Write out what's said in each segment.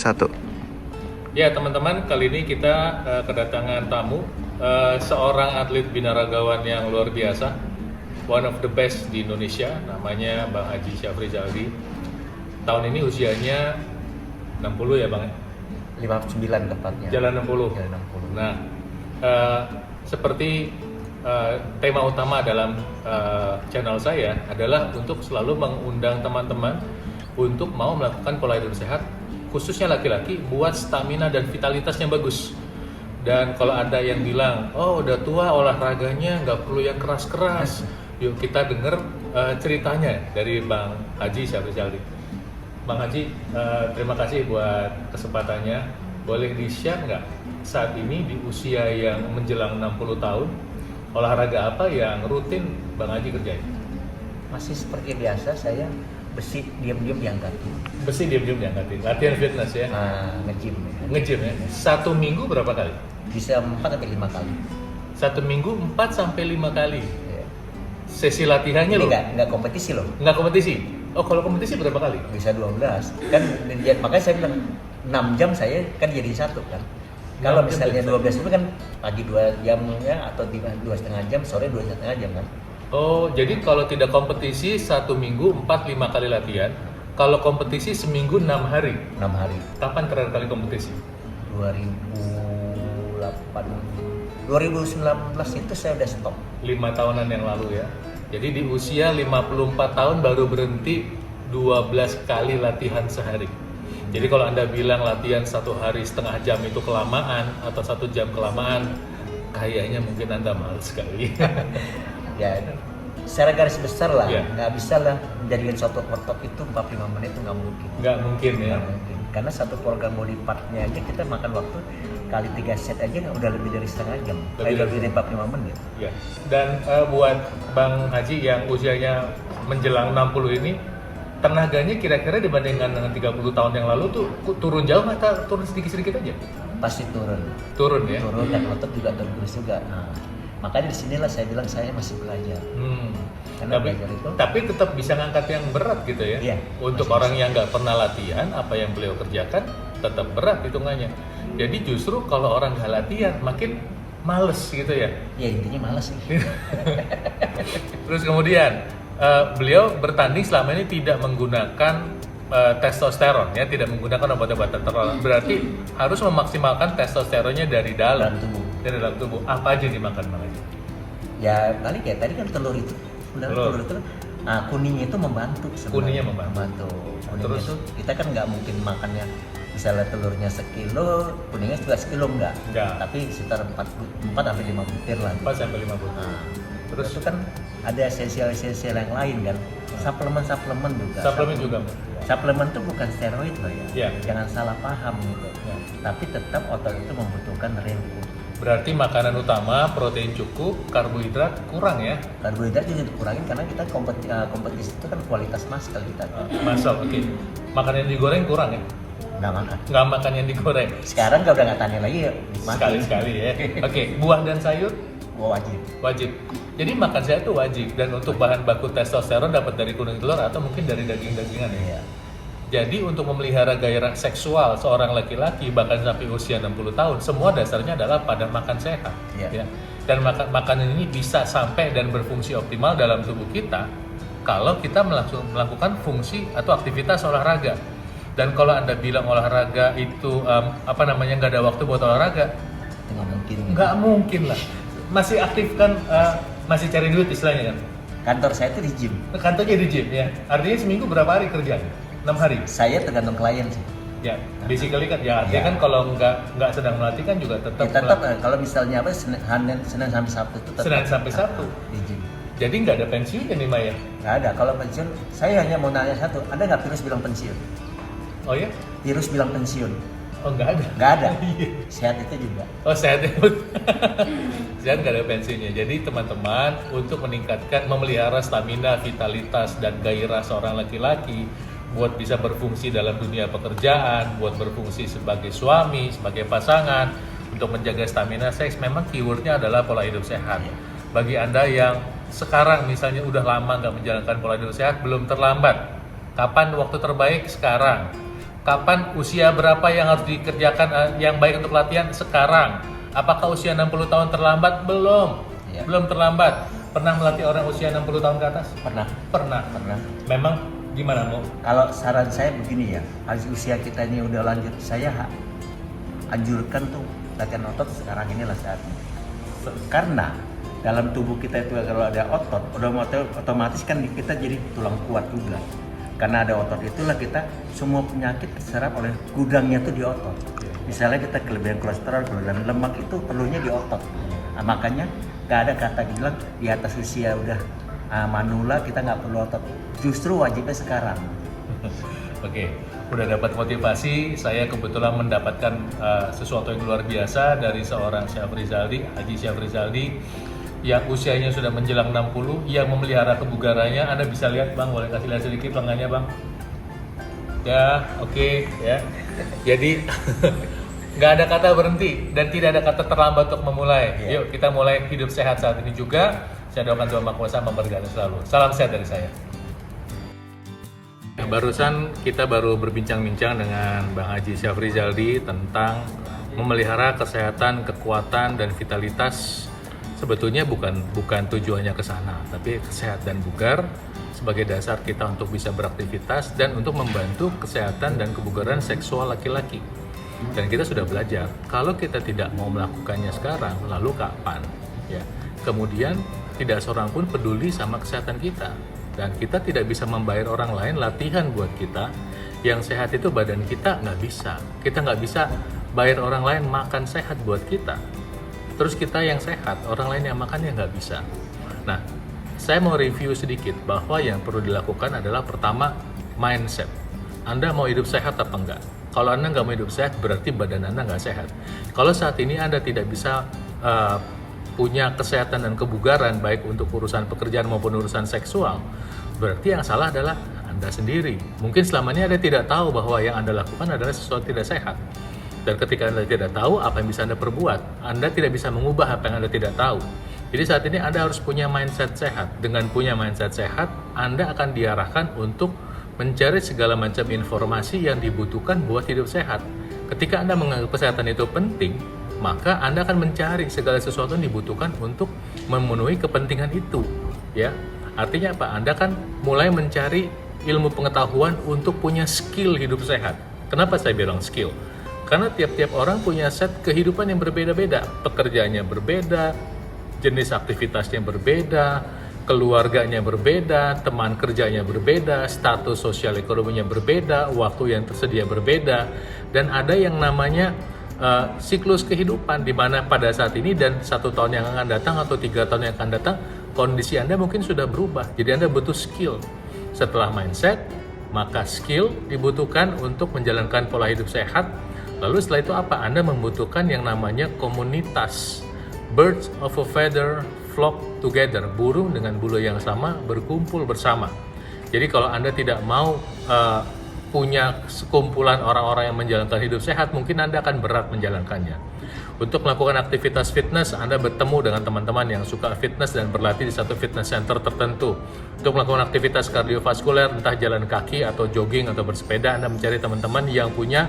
1. Ya teman-teman, kali ini kita kedatangan tamu, seorang atlet binaragawan yang luar biasa, one of the best di Indonesia, namanya Bang Haji Syafri Jaldi. Tahun ini usianya 60 ya Bang? 59 tepatnya. Jalan 60. Jalan 60. Nah, seperti tema utama dalam channel saya adalah untuk selalu mengundang teman-teman untuk mau melakukan pola hidup sehat, khususnya laki-laki, buat stamina dan vitalitasnya bagus. Dan kalau ada yang bilang, oh udah tua olahraganya nggak perlu yang keras-keras, yuk kita denger ceritanya dari Bang Haji Syafri Jaldi. Bang Haji, terima kasih buat kesempatannya. Boleh di-share nggak saat ini di usia yang menjelang 60 tahun, olahraga apa yang rutin Bang Haji kerjain? Masih seperti biasa, saya besi diam-diam diangkatin. Besi diam-diam diangkatin, latihan fitness ya? Nge-gym. Nge-gym ya? Satu minggu berapa kali? Bisa 4-5 kali. Satu minggu 4-5 kali? Ya. Sesi latihannya Ini loh? nggak kompetisi loh. Nggak kompetisi? Oh kalau kompetisi berapa kali? Bisa 12. Kan makanya saya bilang 6 jam saya kan jadi satu kan. Kalau 6 jam misalnya jadi 12 itu kan pagi 2 jam ya, atau 2,5 jam, sore 2,5 jam kan. Oh, jadi kalau tidak kompetisi satu minggu 4-5 kali latihan. Kalau kompetisi seminggu 6 hari. 6 hari. Kapan terakhir kali kompetisi? 2019 itu saya udah stop. 5 tahunan yang lalu ya. Jadi di usia 54 tahun baru berhenti 12 kali latihan sehari. Jadi kalau Anda bilang latihan 1 hari setengah jam itu kelamaan atau 1 jam kelamaan, kayaknya mungkin Anda malas sekali. Ya, secara garis besar lah, Ya. nggak bisa lah menjadikan suatu otot itu 45 menit itu nggak mungkin. Nggak mungkin ya. Nggak mungkin. Karena satu program body partnya aja kita makan waktu kali 3 set aja udah lebih dari setengah jam. Lebih dari 45 menit. Ya. Dan buat Bang Haji yang usianya menjelang 60 ini, tenaganya kira-kira dibandingkan dengan 30 tahun yang lalu tuh turun jauh atau turun sedikit-sedikit aja? Pasti turun. Turun ya? Turun dan otot juga tergerus juga. Nah, makanya disinilah saya bilang saya masih belajar. Karena belajar itu. Tapi tetap bisa ngangkat yang berat gitu ya? Iya, Untuk masih orang yang nggak pernah latihan, apa yang beliau kerjakan tetap berat hitungannya. Jadi justru kalau orang nggak latihan makin males gitu ya? Ya intinya malas sih. Terus kemudian beliau bertanding selama ini tidak menggunakan testosteron ya, tidak menggunakan obat-obatan terlarang. Berarti harus memaksimalkan testosteronnya dari dalam tubuh. Dari dalam tubuh. Apa aja yang dimakan Bang Haji? Ya paling kayak tadi kan telur itu. Telur. Telur itu kuningnya itu membantu sebenarnya. Kuningnya membantu. Kuningnya Terus? itu kita kan nggak mungkin makannya misalnya telurnya sekilo, kuningnya juga sekilo enggak. Tapi sekitar 4-5 butir lah. 4-5 butir. Terus itu kan ada esensial-esensial yang lain kan. Suplemen juga. Suplemen juga. Suplemen itu bukan steroid loh ya. Iya. Jangan salah paham gitu. Ya. Tapi tetap otot itu membutuhkan real food. Berarti makanan utama protein cukup, karbohidrat kurang ya? Karbohidrat juga dikurangin karena kita kompetisi itu kan kualitas muscle kita. Masuk, oke. Makanan yang digoreng kurang ya? Nggak makan. Nggak makan yang digoreng? Sekarang udah nggak tanya lagi ya. Sekali-sekali ya. Oke, buah dan sayur? Wajib. Wajib. Jadi makan sayur itu wajib. Dan untuk bahan baku testosteron dapat dari kuning telur atau mungkin dari daging-dagingan ya? Iya. Jadi untuk memelihara gairah seksual seorang laki-laki bahkan sampai usia 60 tahun, semua dasarnya adalah pada makan sehat. Iya. Ya. Dan makanan ini bisa sampai dan berfungsi optimal dalam tubuh kita kalau kita melakukan fungsi atau aktivitas olahraga. Dan kalau Anda bilang olahraga itu nggak ada waktu buat olahraga, Nggak mungkin. nggak mungkin lah. Masih aktif kan, masih cari duit istilahnya kan. Kantor saya itu di gym. Kantornya di gym ya. Artinya seminggu berapa hari kerja? 6 hari. Saya tergantung klien sih. Ya, basically kan ya artinya Ya. kan kalau nggak sedang melatih kan juga tetap Ya, tetap kalau misalnya Senin sampai Sabtu itu tetap Senin sampai Sabtu. di gym. Jadi nggak ada pensiunnya nih Maya. Nggak ada. Kalau pensiun, saya hanya mau nanya satu. Ada nggak virus bilang pensiun? Oh ya? Virus bilang pensiun? Oh nggak ada. Nggak ada. Iya. Sehat itu juga. Oh sehat ya. Sehat nggak ada pensiunnya. Jadi teman-teman untuk meningkatkan, memelihara stamina, vitalitas dan gairah seorang laki-laki buat bisa berfungsi dalam dunia pekerjaan, buat berfungsi sebagai suami, sebagai pasangan, untuk menjaga stamina seks, memang keywordnya adalah pola hidup sehat. Bagi Anda yang sekarang misalnya udah lama nggak menjalankan pola hidup sehat, belum terlambat. Kapan waktu terbaik? Sekarang. Kapan usia berapa yang harus dikerjakan yang baik untuk latihan? Sekarang. Apakah usia 60 tahun terlambat? Belum. Iya. Belum terlambat. Pernah melatih orang usia 60 tahun ke atas? Pernah. Pernah. Memang gimana, Mo? Kalau saran saya begini ya, harus usia kita ini udah lanjut, saya anjurkan tuh latihan otot sekarang inilah saatnya. Karena dalam tubuh kita itu kalau ada otot, otomatis kan kita jadi tulang kuat juga. Karena ada otot itulah kita semua penyakit diserap oleh gudangnya tuh di otot. Misalnya kita kelebihan kolesterol, kelebihan lemak itu perlunya di otot. Nah, makanya gak ada kata bilang di atas usia udah manula kita nggak perlu otot. Justru wajibnya sekarang. Oke, udah dapat motivasi. Saya kebetulan mendapatkan sesuatu yang luar biasa dari seorang Syafri Zaldi, Haji Syafri Zaldi, yang usianya sudah menjelang 60, yang memelihara kebugarannya. Anda bisa lihat, Bang, boleh kasih lihat sedikit lengannya, Bang? Ya, oke, ya. Jadi nggak ada kata berhenti dan tidak ada kata terlambat untuk memulai. Yuk kita mulai hidup sehat saat ini juga. Saya doakan Tuhan Maha Kuasa memberkati selalu. Salam sehat dari saya. Barusan kita baru berbincang-bincang dengan Bang Haji Syafri Zaldi tentang memelihara kesehatan, kekuatan, dan vitalitas. Sebetulnya bukan tujuannya ke sana, tapi sehat dan bugar sebagai dasar kita untuk bisa beraktivitas dan untuk membantu kesehatan dan kebugaran seksual laki-laki. Dan kita sudah belajar, kalau kita tidak mau melakukannya sekarang, lalu kapan? Ya. Kemudian tidak seorang pun peduli sama kesehatan kita. Dan kita tidak bisa membayar orang lain latihan buat kita. Yang sehat itu badan kita nggak bisa. Kita nggak bisa bayar orang lain makan sehat buat kita. Terus kita yang sehat, orang lain yang makannya nggak bisa. Nah, saya mau review sedikit bahwa yang perlu dilakukan adalah pertama, mindset. Anda mau hidup sehat apa enggak? Kalau Anda nggak mau hidup sehat, berarti badan Anda nggak sehat. Kalau saat ini Anda tidak bisa punya kesehatan dan kebugaran, baik untuk urusan pekerjaan maupun urusan seksual, berarti yang salah adalah Anda sendiri. Mungkin selama ini Anda tidak tahu bahwa yang Anda lakukan adalah sesuatu tidak sehat. Dan ketika Anda tidak tahu apa yang bisa Anda perbuat, Anda tidak bisa mengubah apa yang Anda tidak tahu. Jadi saat ini Anda harus punya mindset sehat. Dengan punya mindset sehat, Anda akan diarahkan untuk mencari segala macam informasi yang dibutuhkan buat hidup sehat. Ketika Anda menganggap kesehatan itu penting, maka Anda akan mencari segala sesuatu yang dibutuhkan untuk memenuhi kepentingan itu. Ya, artinya apa? Anda kan mulai mencari ilmu pengetahuan untuk punya skill hidup sehat. Kenapa saya bilang skill? Karena tiap-tiap orang punya set kehidupan yang berbeda-beda. Pekerjaannya berbeda, jenis aktivitasnya berbeda, keluarganya berbeda, teman kerjanya berbeda, status sosial ekonominya berbeda, waktu yang tersedia berbeda, dan ada yang namanya siklus kehidupan di mana pada saat ini dan 1 tahun yang akan datang atau 3 tahun yang akan datang, kondisi Anda mungkin sudah berubah. Jadi Anda butuh skill. Setelah mindset, maka skill dibutuhkan untuk menjalankan pola hidup sehat. Lalu setelah itu apa? Anda membutuhkan yang namanya komunitas. Birds of a feather flock together. Burung dengan bulu yang sama berkumpul bersama. Jadi kalau Anda tidak mau punya sekumpulan orang-orang yang menjalankan hidup sehat, mungkin Anda akan berat menjalankannya. Untuk melakukan aktivitas fitness, Anda bertemu dengan teman-teman yang suka fitness dan berlatih di satu fitness center tertentu. Untuk melakukan aktivitas kardiovaskuler, entah jalan kaki atau jogging atau bersepeda, Anda mencari teman-teman yang punya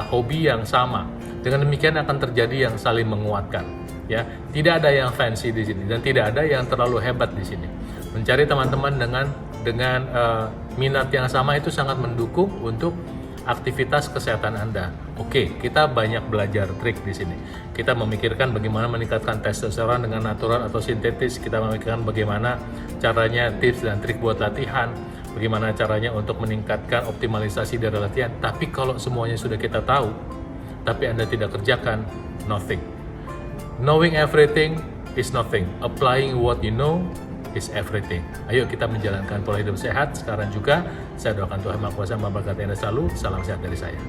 hobi yang sama. Dengan demikian akan terjadi yang saling menguatkan. Ya, tidak ada yang fancy di sini dan tidak ada yang terlalu hebat di sini. Mencari teman-teman dengan minat yang sama itu sangat mendukung untuk aktivitas kesehatan Anda. Oke, kita banyak belajar trik di sini. Kita memikirkan bagaimana meningkatkan testosteron dengan natural atau sintetis. Kita memikirkan bagaimana caranya, tips dan trik buat latihan. Bagaimana caranya untuk meningkatkan optimalisasi dari latihan. Tapi kalau semuanya sudah kita tahu, tapi Anda tidak kerjakan, nothing. Knowing everything is nothing. Applying what you know is everything. Ayo kita menjalankan pola hidup sehat sekarang juga. Saya doakan Tuhan Maha Kuasa memberkati Anda selalu. Salam sehat dari saya.